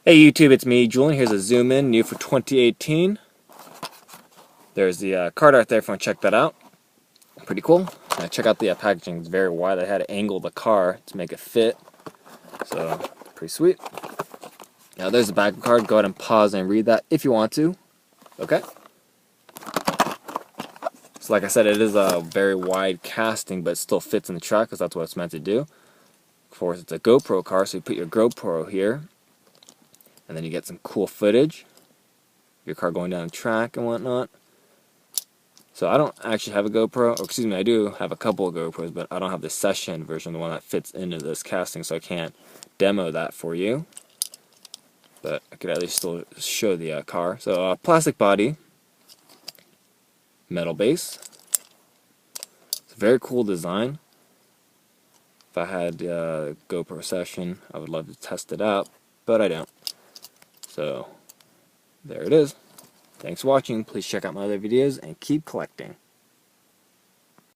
Hey YouTube, it's me, Julian. Here's a zoom in, new for 2018. There's the card art there if you want to check that out. Pretty cool. Check out the packaging, it's very wide. I had to angle the car to make it fit. So, pretty sweet. Now there's the back of the card. Go ahead and pause and read that if you want to. Okay? So like I said, it is a very wide casting, but it still fits in the truck because that's what it's meant to do. Of course, it's a GoPro car, so you put your GoPro here. And then you get some cool footage. Your car going down the track and whatnot. So I don't actually have a GoPro, or excuse me, I do have a couple of GoPros, but I don't have the session version, the one that fits into this casting, so I can't demo that for you. But I could at least still show the car. So plastic body, metal base. It's a very cool design. If I had a GoPro session, I would love to test it out, but I don't. So there it is. Thanks for watching. Please check out my other videos and keep collecting.